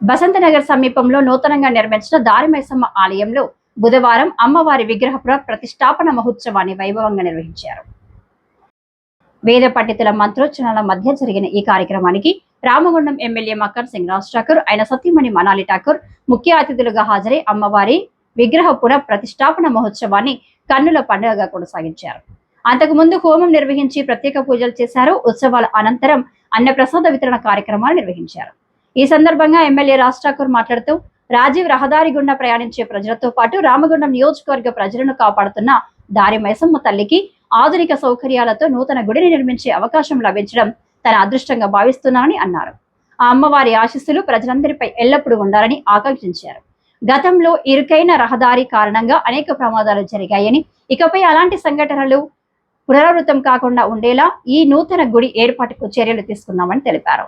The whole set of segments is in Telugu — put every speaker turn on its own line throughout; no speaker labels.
బసంతనగర్ సమీపంలో నూతనంగా నిర్మించిన దారిమైసమ్మ ఆలయంలో బుధవారం అమ్మవారి విగ్రహ ప్రతిష్టాపన మహోత్సవాన్ని వైభవంగా నిర్వహించారు. వేద పండితుల మంత్రోచ్చరణల మధ్య జరిగిన ఈ కార్యక్రమానికి రామగుండం ఎమ్మెల్యే మక్కర్ సింగ్ రాజ్ ఠాకూర్, ఆయన సతీమణి మనాలి ఠాకూర్ ముఖ్య అతిథులుగా హాజరై అమ్మవారి విగ్రహ ప్రతిష్టాపన మహోత్సవాన్ని కన్నుల పండుగగా కొనసాగించారు. అంతకుముందు హోమం నిర్వహించి ప్రత్యేక పూజలు చేశారు. ఉత్సవాల అనంతరం అన్నప్రసాద వితరణ కార్యక్రమాలు నిర్వహించారు. ఈ సందర్భంగా ఎమ్మెల్యే రాజ్ ఠాకూర్ మాట్లాడుతూ రాజీవ్ రహదారి గుండా ప్రయాణించే ప్రజలతో పాటు రామగుండం నియోజకవర్గ ప్రజలను కాపాడుతున్న దారి మైసమ్మ తల్లికి ఆధునిక సౌకర్యాలతో నూతన గుడిని నిర్మించే అవకాశం లభించడం తన అదృష్టంగా భావిస్తున్నానని అన్నారు. ఆ అమ్మవారి ఆశీస్సులు ప్రజలందరిపై ఎల్లప్పుడూ ఉండాలని ఆకాంక్షించారు. గతంలో ఇరుకైన రహదారి కారణంగా అనేక ప్రమాదాలు జరిగాయని, ఇకపై అలాంటి సంఘటనలు పునరావృతం కాకుండా ఉండేలా ఈ నూతన గుడి ఏర్పాటుకు చర్యలు తీసుకున్నామని తెలిపారు.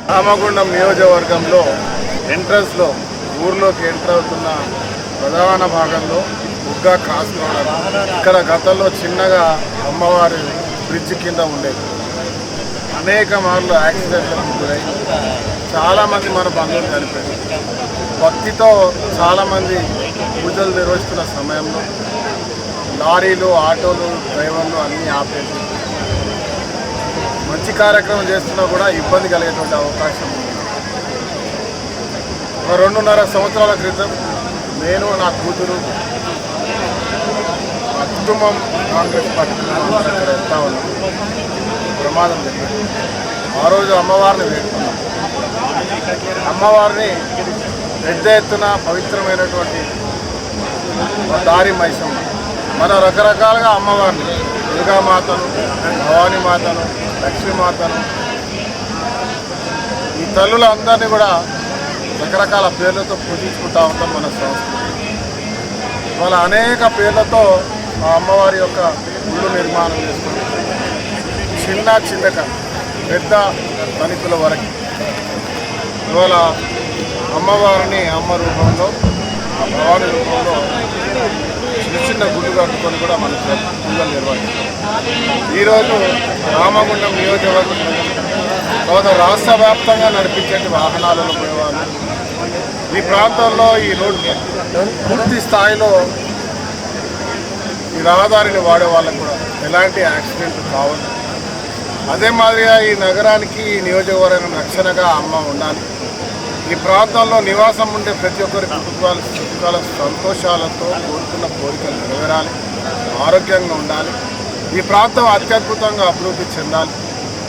రామగుండం నియోజకవర్గంలో ఎంట్రన్స్ లో ఊర్లోకి ఎంటర్ అవుతున్న ప్రధాన భాగంలో ఉగ్గా క్రాస్ రోడ్, ఇక్కడ గతంలో చిన్నగా అమ్మవారి బ్రిడ్జ్ కింద ఉండేది. అనేక మార్లు యాక్సిడెంట్లకు గురై చాలామంది మన బంధువులు చనిపోయారు. భక్తితో చాలామంది పూజలు నిర్వహిస్తున్న సమయంలో లారీలు, ఆటోలు, డ్రైవర్లు అన్నీ ఆపేసి మంచి కార్యక్రమం చేస్తున్నా కూడా ఇబ్బంది కలిగేటువంటి అవకాశం ఉంది. 2.5 సంవత్సరాల క్రితం నేను, నా కూతురు, మా కుటుంబం కాంగ్రెస్ పార్టీ ఇక్కడ వెళ్తా ఉన్నాం. ప్రమాదం జరిగింది. ఆ రోజు అమ్మవారిని వేడుకున్నాం. అమ్మవారిని పెద్ద ఎత్తున పవిత్రమైనటువంటి దారి మైసమ్మ, మన రకరకాలుగా అమ్మవారిని దుర్గామాతను, భవానీ మాతను, లక్ష్మీమాతను, ఈ తల్లులందరినీ కూడా రకరకాల పేర్లతో పూజించుకుంటూ ఉంటాం మన సంస్కృతి. వాళ్ళ అనేక పేర్లతో ఆ అమ్మవారి యొక్క గుళ్ళు నిర్మాణం చేసుకుంటాం. చిన్న చిన్నక పెద్ద ధనికుల వరకు ఇవాళ అమ్మవారిని అమ్మ రూపంలో, ఆ భవాని రూపంలో చిన్న చిన్న గుళ్ళు కట్టుకొని కూడా మన పూజలు నిర్వహిస్తాం. ఈరోజు రామగుండం నియోజకవర్గం తర్వాత రాష్ట్ర వ్యాప్తంగా నడిపించే వాహనాలలో పోయేవాళ్ళు ఈ ప్రాంతంలో ఈ రోడ్డు పూర్తి స్థాయిలో ఈ రహదారిని వాడే వాళ్ళకు కూడా ఎలాంటి యాక్సిడెంట్ కావద్దు. అదే మాదిరిగా ఈ నగరానికి, ఈ నియోజకవర్గం రక్షణగా అమ్మ ఉండాలి. ఈ ప్రాంతంలో నివాసం ఉండే ప్రతి ఒక్కరి కుటుంబాల సంతోషాలతో కోరుకున్న కోరికలు నెరవేరాలి, ఆరోగ్యంగా ఉండాలి. ఈ ప్రాంతం అత్యద్భుతంగా అభివృద్ధి చెందాలి.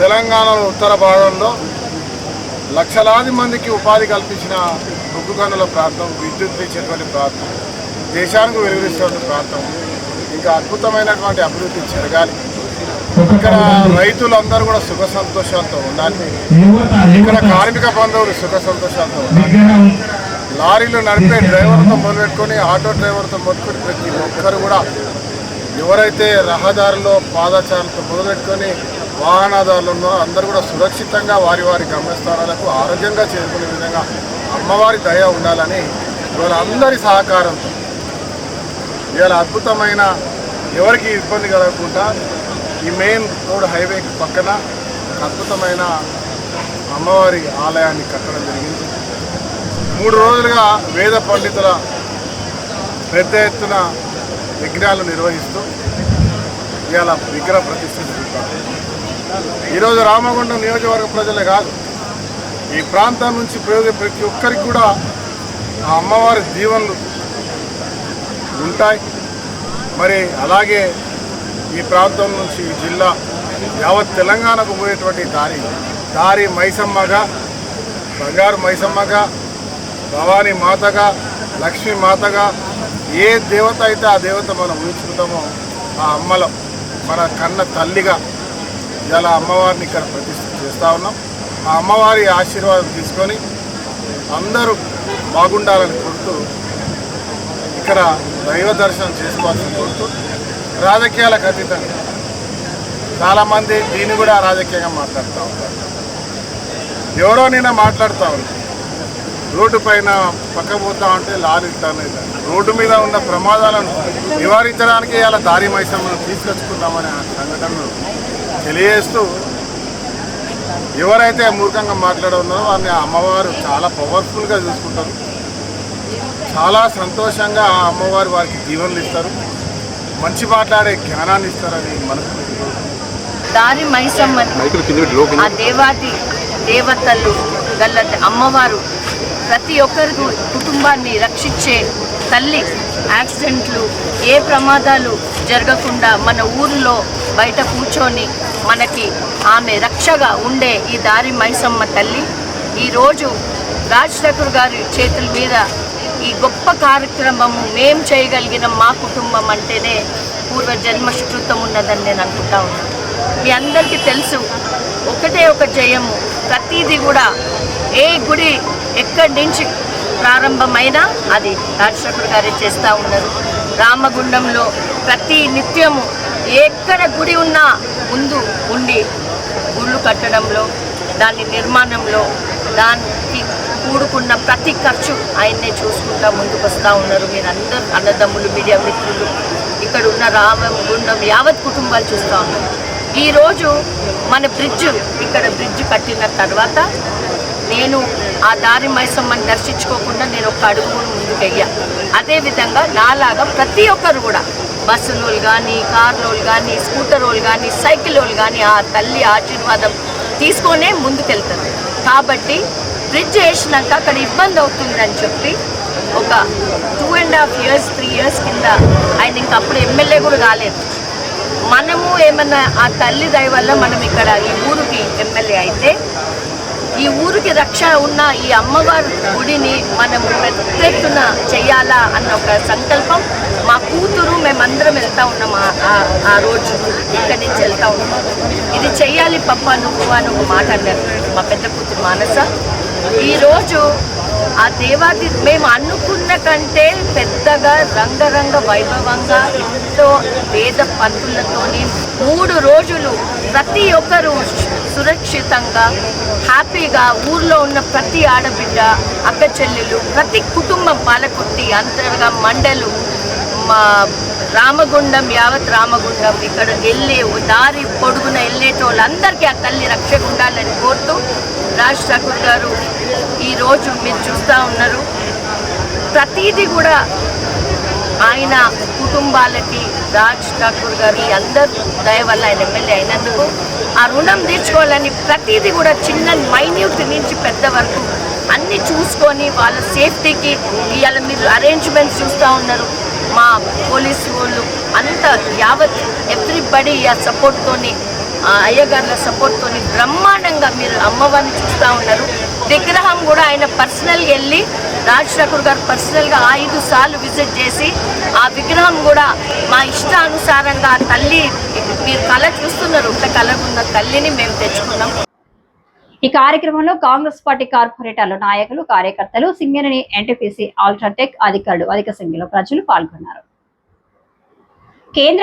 తెలంగాణలో ఉత్తర భాగంలో లక్షలాది మందికి ఉపాధి కల్పించిన బొగ్గు గనుల ప్రాంతం, విద్యుత్ ఇచ్చేటువంటి ప్రాంతం, దేశానికి వెలువరిస్తున్న ప్రాంతం ఇంకా అద్భుతమైనటువంటి అభివృద్ధి జరగాలి. ఇక్కడ రైతులందరూ కూడా సుఖ సంతోషాలతో ఉండాలి. ఇక్కడ కార్మిక బంధువులు సుఖ సంతోషాలతో ఉండాలి. లారీలు నడిపే డ్రైవర్తో మొదలుపెట్టుకొని ఆటో డ్రైవర్తో మొదలుపెట్టి ప్రతి ఒక్కరు కూడా ఎవరైతే రహదారుల్లో పాదచారులతో మొదలుపెట్టుకొని వాహనదారులు ఉన్నారో అందరూ కూడా సురక్షితంగా వారి వారి గమ్యస్థానాలకు ఆరోగ్యంగా చేరుకునే విధంగా అమ్మవారి దయ ఉండాలని ఇవాళ అందరి సహకారంతో ఇవాళ అద్భుతమైన ఎవరికి ఇబ్బంది కలగకుండా ఈ మెయిన్ రోడ్ హైవేకి పక్కన అద్భుతమైన అమ్మవారి ఆలయాన్ని కట్టడం జరిగింది. 3 రోజులుగా వేద పండితుల పెద్ద ఎత్తున యజ్ఞాలు నిర్వహిస్తూ ఇవాళ విగ్రహ ప్రతిష్ఠ జరుగుతారు. ఈరోజు రామగుండం నియోజకవర్గ ప్రజలే కాదు, ఈ ప్రాంతం నుంచి ప్రతి ఒక్కరికి కూడా ఆ అమ్మవారి దీవెనలు ఉంటాయి. మరి అలాగే ఈ ప్రాంతం నుంచి ఈ జిల్లా యావత్ తెలంగాణకు పోయేటువంటి దారి మైసమ్మగా, బంగారు మైసమ్మగా, భవానీ మాతగా, లక్ష్మీ మాతగా ఏ దేవత అయితే ఆ దేవత మనం ఊహించుకుంటామో ఆ అమ్మలో మన కన్న తల్లిగా ఇలా అమ్మవారిని ఇక్కడ ప్రతిష్ఠ చేస్తూ ఉన్నాం. ఆ అమ్మవారి ఆశీర్వాదం తీసుకొని అందరూ బాగుండాలని కోరుతూ ఇక్కడ దైవ దర్శనం చేసుకోవాల్సిన కోరుతూ రాజకీయాలకు అతీతంగా చాలామంది దీన్ని కూడా రాజకీయంగా మాట్లాడుతూ ఉంటారు. ఎవరో నిన్న మాట్లాడుతూ ఉంటారు, రోడ్డు పైన పక్క పోతా ఉంటే లారీ ఇస్తాను. రోడ్డు మీద ఉన్న ప్రమాదాలను నివారించడానికి ఇలా దారి మైసమ్మను తీసుకొచ్చుకుందామనే సంఘటనను తెలియజేస్తూ ఎవరైతే మూర్ఖంగా మాట్లాడున్నారో వారిని అమ్మవారు చాలా పవర్ఫుల్గా చూసుకుంటారు. చాలా సంతోషంగా ఆ అమ్మవారు వారికి దీవెనలు ఇస్తారు, మంచి మాట్లాడే జ్ఞానాన్ని ఇస్తారని మనకు
దారి మైసమ్మ ఆ దేవాది దేవతలు గల అమ్మవారు ప్రతి ఒక్కరి కుటుంబాన్ని రక్షించే తల్లి. యాక్సిడెంట్లు ఏ ప్రమాదాలు జరగకుండా మన ఊరిలో బయట కూర్చొని మనకి ఆమె రక్షగా ఉండే ఈ దారి మైసమ్మ తల్లి ఈరోజు రాజ్ ఠాకూర్ గారి చేతుల మీద ఈ గొప్ప కార్యక్రమము మేం చేయగలిగిన మా కుటుంబం అంటేనే పూర్వజన్మ సుకృతం ఉన్నదని నేను అనుకుంటా ఉన్నాను. మీ అందరికీ తెలుసు, ఒకటే ఒక జయము. ప్రతిదీ కూడా ఏ గుడి ఎక్కడి నుంచి ప్రారంభమైనా అది రాజ్ ఠాకూర్ గారే చేస్తూ ఉన్నారు. రామగుండంలో ప్రతి నిత్యము ఎక్కడ గుడి ఉన్నా ముందు ఉండి గుళ్ళు కట్టడంలో, దాని నిర్మాణంలో, దానికి కూడుకున్న ప్రతి ఖర్చు ఆయన్నే చూసుకుంటా ముందుకు వస్తూ ఉన్నారు. మీరందరూ అన్నదమ్ములు, మీడియా మిత్రులు, ఇక్కడ ఉన్న రామగుండం యావత్ కుటుంబాలు చూస్తూ ఉన్నారు. ఈరోజు మన ఇక్కడ బ్రిడ్జ్ కట్టిన తర్వాత నేను ఆ దారి మైసమ్మని దర్శించుకోకుండా నేను ఒక అడుగు ముందుకు వెయ్యా. అదేవిధంగా నాలాగా ప్రతి ఒక్కరు కూడా బస్సులోళ్ళు కానీ, కార్లోళ్ళు కానీ, స్కూటరోళ్ళు కానీ, సైకిల్ వాళ్ళు కానీ ఆ తల్లి ఆశీర్వాదం తీసుకొనే ముందుకెళ్తారు. కాబట్టి బ్రిడ్జ్ వేసినాక అక్కడ ఇబ్బంది అవుతుందని చెప్పి ఒక 2.5 years 3 years కింద ఆయన ఇంకా అప్పుడు ఎమ్మెల్యే కూడా కాలేదు. మనము ఏమన్నా ఆ తల్లి దయ వల్ల మనం ఇక్కడ ఈ ఊరికి ఎమ్మెల్యే అయితే ఈ ఊరికి రక్ష ఉన్న ఈ అమ్మవారి గుడిని మనము పెద్ద ఎత్తున చెయ్యాలా అన్న ఒక సంకల్పం మా కూతురు మేమందరం వెళ్తూ ఉన్నాం. ఆ రోజు ఇక్కడి నుంచి వెళ్తూ ఉన్నాం. ఇది చెయ్యాలి పప్ప నువ్వు అని ఒక మాట అన్నారు మా పెద్ద కూతురు మానస. ఈరోజు ఆ దేవాది మేము అనుకున్న కంటే పెద్దగా రంగరంగ వైభవంగా ఎంతో వేద పంతులతోని 3 రోజులు ప్రతి ఒక్కరు సురక్షితంగా హ్యాపీగా ఊర్లో ఉన్న ప్రతి ఆడబిడ్డ, అక్క చెల్లెలు, ప్రతి కుటుంబం, పాలకుర్తి, అంతర్గా మండలు, మా రామగుండం యావత్ రామగుండం ఇక్కడ వెళ్ళే దారి పొడుగున వెళ్ళేటోళ్ళందరికీ ఆ తల్లి రక్షగా ఉండాలని కోరుతూ రాజ్ ఠాకూర్ గారు ఈరోజు మీరు చూస్తూ ఉన్నారు. ప్రతిదీ కూడా ఆయన కుటుంబాలకి రాజ్ ఠాకూర్ గారి అందరు దయ వల్ల ఆయన ఎమ్మెల్యే అయినందుకు ఆ రుణం తీర్చుకోవాలని ప్రతిదీ కూడా చిన్న మైన్యూట్ నుంచి పెద్ద వరకు అన్నీ చూసుకొని వాళ్ళ సేఫ్టీకి ఇవాళ మీరు అరేంజ్మెంట్స్ చూస్తూ ఉన్నారు. మా పోలీసు వాళ్ళు అంత యావత్ ఎవ్రీబడి ఆ సపోర్ట్తోని, అయ్యగారుల సపోర్ట్తోని బ్రహ్మాండంగా మీరు అమ్మవారిని చూస్తూ ఉన్నారు. విగ్రహం కూడా ఆయన పర్సనల్గా వెళ్ళి రాజ్ ఠాకూర్ గారు పర్సనల్గా 5 సార్లు విజిట్ చేసి ఆ విగ్రహం కూడా మా ఇష్టానుసారంగా తల్లి మీరు కళ చూస్తున్నారు, ఒక కళ ఉన్న తల్లిని మేము తెచ్చుకున్నాం.
ఈ కార్యక్రమంలో కాంగ్రెస్ పార్టీ కార్పొరేటర్లు, నాయకులు, కార్యకర్తలు, సింగరేణి, ఎన్టీపీసీ, అల్ట్రాటెక్ అధికారులు, అధిక సంఖ్యలో ప్రజలు పాల్గొన్నారు. కేంద్ర